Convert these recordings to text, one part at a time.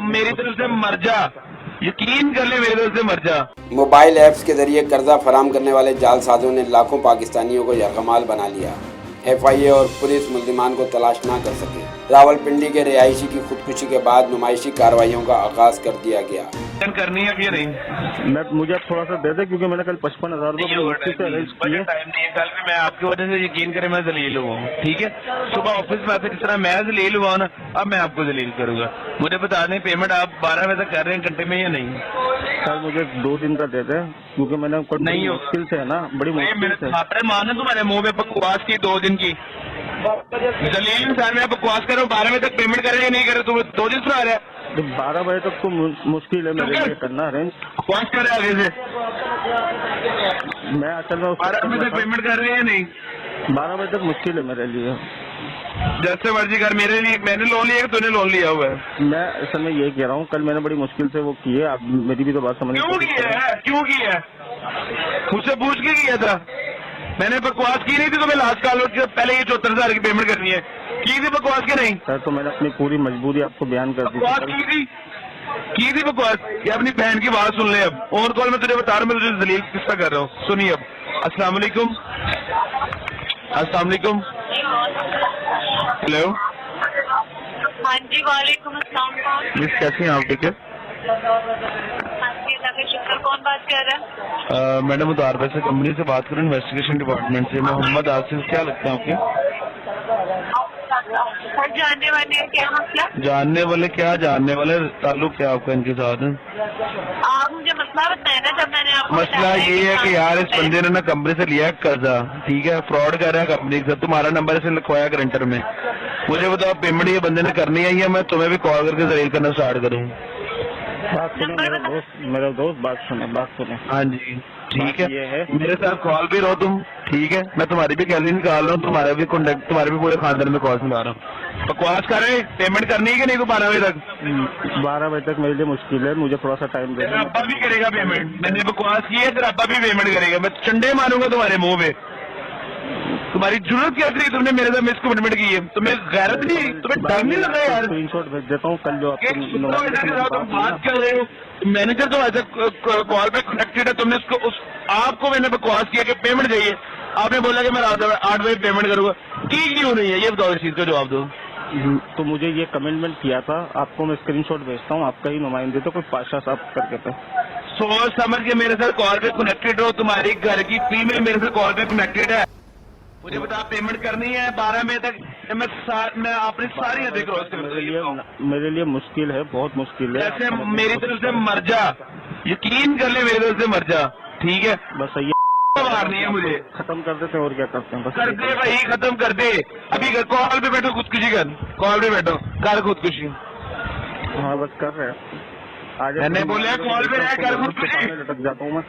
मेरी तरफ से मर जा, यकीन कर ले मेरी तरफ से मर जा। मोबाइल ऐप्स के जरिए कर्जा फराम करने वाले जालसाजों ने लाखों पाकिस्तानियों को यरगमाल बना लिया। FIA और पुलिस मुल्जिमान को तलाश ना कर सके। रावलपिंडी के रिहायशी की खुदकुशी के बाद नुमाइशी कार्रवाइयों का आगाज कर दिया गया। करनी है कि नहीं? मुझे थोड़ा सा दे दे, क्योंकि मैंने कल 55,000 रुपये से अरेंज किए। टाइम नहीं है कल भी, मैं आपकी वजह से यकीन करें मैं जलील हुआ हूँ, ठीक है। सुबह ऑफिस में आते जिस तरह मैं जलील हुआ ना, अब मैं आपको जलील करूंगा। मुझे बता दें पेमेंट आप 12 बजे तक कर रहे हैं घंटे में या नहीं? सर मुझे 2 दिन का दे दे, क्योंकि मैंने नहीं मुश्किल से है ना, बड़ी मुश्किल से। छात्र माने तुम्हारे मुंह में बकवास की 2 दिन की जलील इंसान में बकवास करो। 12 बजे तक पेमेंट करे या नहीं करे? तुम 2 दिन से आ रहा है। 12 बजे तक तो मुश्किल है मेरे लिए करना अरेंज। बकवास कर रहे आगे से। मैं असल में 12 बजे तक पेमेंट कर रहे हैं या नहीं? 12 बजे तक मुश्किल है मेरे लिए। जैसे मर्जी कर, मेरे लिए मैंने लोन लिया, तूने लोन लिया हुआ है। मैं असल में ये कह रहा हूँ, कल मैंने बड़ी मुश्किल से वो किए। आप मेरी भी तो बात समझ। क्यों किया है? क्यों किया है? मुझसे पूछ के किया था। मैंने बकवास की नहीं थी तुम्हें लास्ट कॉल पहले ये 74,000 की पेमेंट करनी है, की थी बकवास के नहीं? सर तो मैंने अपनी पूरी मजबूरी आपको बयान कर दी। बकवास की थी बकवास। ये अपनी बहन की बात सुन ले। अब और कॉल में तुझे बता रहा हूँ, मैं तुझे जलील किसका कर रहा हूँ। सुनिए अब। अस्सलाम वालेकुम। अस्सलाम वालेकुम। हेलो। हाँ जी, वालेकुम अस्सलाम। मिस कैसी हैं आप? ठीक है शुक्र। कौन बात कर रहा है? मैडम उदार वैसे कंपनी से बात करूँ, इन्वेस्टिगेशन डिपार्टमेंट से। मोहम्मद आसिफ, क्या लगता है आपके? सर जानने वाले हैं क्या मसला? जानने वाले क्या? जानने वाले ताल्लुक क्या आपका इनके साथ? आप मुझे मसला बताए ना। जब मैंने आपको मसला ये है कि यार इस बंदे ने ना कंपनी से लिया कर्जा, ठीक है, फ्रॉड कर रहा है कंपनी के साथ। तुम्हारा नंबर इसे लिखवाया ग्रंटर में। मुझे बताओ पेमेंट ये बंदे ने करनी है या मैं तुम्हें भी कॉल करके जलील करना स्टार्ट करूँ? बात सुने मेरा दोस्त बात सुने। हाँ जी ठीक है। ये है मेरे साथ कॉल भी रहो तुम, ठीक है। मैं तुम्हारी भी गैलरी निकाल रहा हूँ, तुम्हारा भी कॉन्टेक्ट, तुम्हारे भी पूरे खानदान में कॉल सुना रहा हूँ। बकवास कर रहे, पेमेंट करनी है कि नहीं? तो 12 बजे तक। 12 बजे तक मेरे लिए मुश्किल है, मुझे थोड़ा सा टाइम दे। अब्बा भी करेगा पेमेंट। मैंने बकवास की है, तेरा अब्बा भी पेमेंट करेगा। मैं चंडे मारूंगा तुम्हारे मुंह पे। तुम्हारी जरूरत क्या थी? तुमने मेरे साथ मिसकमिटमेंट की है। तुम्हें गैरत नहीं? तुम्हें डर नहीं लग रहा यार? स्क्रीनशॉट भेज देता हूँ कल जो तुम बात कर रहे हो। मैनेजर तो ऐसा कॉल पे कनेक्टेड है। तुमने उसको आपको मैंने बकवास किया कि पेमेंट चाहिए, आपने बोला कि मैं 8 बजे पेमेंट करूंगा। की क्यों नहीं है? ये बताओ, इस चीज का जवाब दो। तो मुझे ये कमिटमेंट किया था, आपको मैं स्क्रीनशॉट भेजता हूँ। आपका ही नुमाइंदे तो कोई पाशा साहब करके था। सोच समझ के मेरे साथ कॉल पे कनेक्टेड हो। तुम्हारी घर की फीमेल मेरे साथ कॉल पे कनेक्टेड है। मुझे बता पेमेंट करनी है 12 बजे तक। मैं अपनी सारी हदें क्रॉस कर। मेरे लिए मुश्किल है, बहुत मुश्किल है। जैसे मेरी तरफ से मर जा, यकीन कर ले मेरी तरफ से मर जा, ठीक है। बस ये मारनी है मुझे। खत्म कर देते और क्या करते हैं? बस कर दे भाई, खत्म कर दे। अभी कॉल पे बैठो, खुदकुशी कर। कॉल पे बैठो, कर खुदकुशी। हाँ बस कर रहे हैं। आज मैंने बोला कॉल पे रह, कर खुदकुशी। लटक जाता हूँ मैं।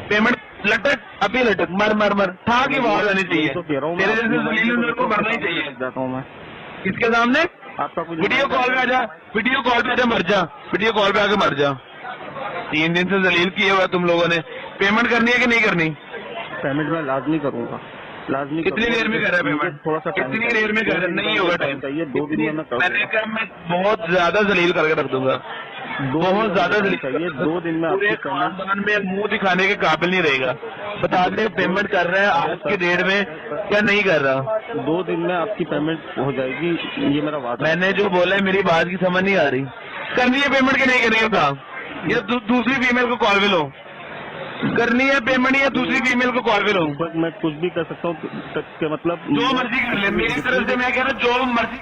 पेमेंट लटक, अभी लटक, मर मर मर। था की आवाज आनी चाहिए। तो कह रहा हूँ तेरे जैसे जलील को मरना ही चाहिए। जाता हूँ मैं। किसके सामने? आपका कुछ वीडियो कॉल पे आजा, वीडियो कॉल पे आजा, मर जा। वीडियो कॉल पे आके मर जा। 3 दिन से जलील किए हुआ तुम लोगों ने। पेमेंट करनी है कि नहीं करनी? पेमेंट मैं लाजमी करूँगा, लाजमी। कितनी देर में कर रहा है पेमेंट? थोड़ा सा कितनी देर में कर रहा है? नहीं होगा टाइम चाहिए। 2 दिन में मैं कर मैंने कहा मैं बहुत ज्यादा जलील करके रख दूंगा, बहुत ज्यादा जलील चाहिए। 2 दिन में पूरे आपकी खानदान में मुंह दिखाने के काबिल नहीं रहेगा। बता दे पेमेंट कर रहा है आज की डेट में क्या नहीं कर रहा? 2 दिन में आपकी पेमेंट हो जाएगी, ये मेरा वादा। मैंने जो बोला है मेरी बात की समझ नहीं आ रही। करनी है पेमेंट के नहीं करनी है? था या दूसरी फीमेल को कॉल पे लो। करनी है पेमेंट या दूसरी फीमेल को कॉल पे लो? मैं कुछ भी कर सकता हूँ के मतलब जो मर्जी कर ले। मेरी तरफ से मैं कह रहा हूँ जो मर्जी।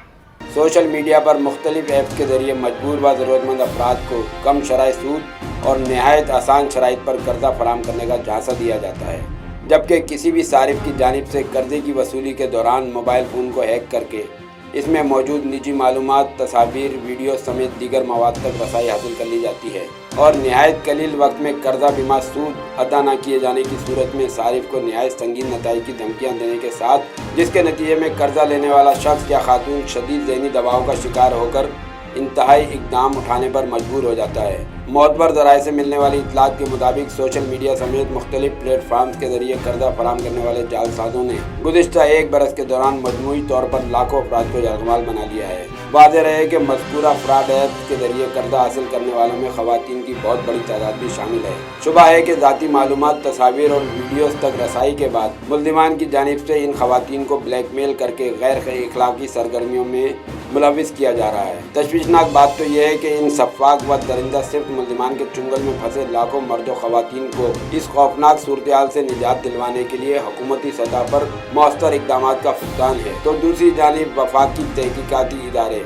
सोशल मीडिया पर मुख्तलिफ ऐप्स के जरिए मजबूर व ज़रूरतमंद अफराद को कम शरह सूद और नहायत आसान शराइत पर कर्जा फराम करने का झांसा दिया जाता है, जबकि किसी भी सारिफ की जानिब से कर्जे की वसूली के दौरान मोबाइल फ़ोन को हैक करके इसमें मौजूद निजी मालूमात, तस्वीर, वीडियो समेत दीगर मवाद तक रसाई हासिल कर ली जाती है और नहायत कलील वक्त में कर्जा बीमा सूद अदा न किए जाने की सूरत में सारिफ को नहायत संगीन नताइज की धमकियाँ देने के साथ जिसके नतीजे में कर्जा लेने वाला शख्स या खातून शदीद ज़हनी दबाव का शिकार होकर इंतहाई इकदाम उठाने पर मजबूर हो जाता है। मोतबर ज़राए से मिलने वाली इतलात के मुताबिक सोशल मीडिया समेत मुख्तलिफ प्लेटफार्म्स के जरिए कर्जा फराम करने वाले जालसाजों ने गुज़िश्ता 1 बरस के दौरान मजमूई तौर पर लाखों अफराद को यरगमाल बना लिया है। वाज़ेह रहे कि मज़कूरा फ्रॉड ऐप के जरिए कर्जा हासिल करने वालों में ख़वातीन की बहुत बड़ी तादाद भी शामिल है। शुबा है कि ज़ाती मालूमात, तस्वीर और वीडियोज़ तक रसाई के बाद मुल्ज़िमान की जानिब से इन ख़वातीन को ब्लैकमेल करके गैर इखलाकी सरगर्मियों में मुलविस किया जा रहा है। तशवीशनाक बात तो यह है कि इन सफ़ाक व दरिंदा सिर्फ मुल्ज़िमान के चुंगल में फंसे लाखों मर्द व ख़वातीन को इस खौफनाक सूरत-ए-हाल से निजात दिलवाने के लिए हुकूमती सतह पर मौसर इक़दामात का फुक़दान है, तो दूसरी जानिब वफाकी तहकीकाती इदारे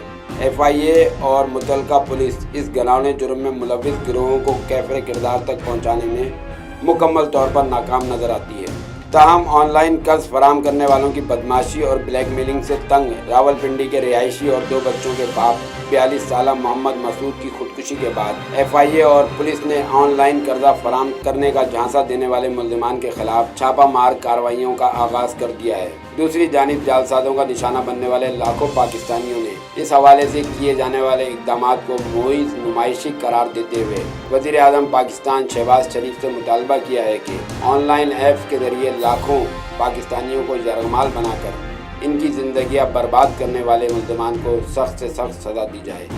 FIA और मुतलका पुलिस इस घिनौने जुर्म में मुलविस गिरोहों को कैफ़रे किरदार तक पहुँचाने में मुकम्मल तौर पर नाकाम नज़र आती है। ताहम ऑनलाइन कर्ज फराम करने वालों की बदमाशी और ब्लैकमेलिंग से तंग रावलपिंडी के रिहायशी और 2 बच्चों के बाप 42 साला मोहम्मद मसूद की खुदकुशी के बाद FIA और पुलिस ने ऑनलाइन कर्जा फराम करने का झांसा देने वाले मुल्ज़िमान के खिलाफ छापा मार कार्रवाइयों का आगाज कर दिया है। दूसरी जानिब जालसाजों का निशाना बनने वाले लाखों पाकिस्तानियों ने इस हवाले से किए जाने वाले इक़दामात को मुइज़ नुमाइशी करार देते हुए वज़ीर आज़म पाकिस्तान शहबाज शरीफ से मुतालबा किया है कि ऑनलाइन ऐप के ज़रिए लाखों पाकिस्तानियों को यरगमाल बनाकर इनकी ज़िंदगियां बर्बाद करने वाले मुल्ज़िमान को सख्त से सख्त सज़ा दी जाए।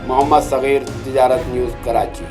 मोहम्मद सगीर, तिजारत न्यूज़, कराची।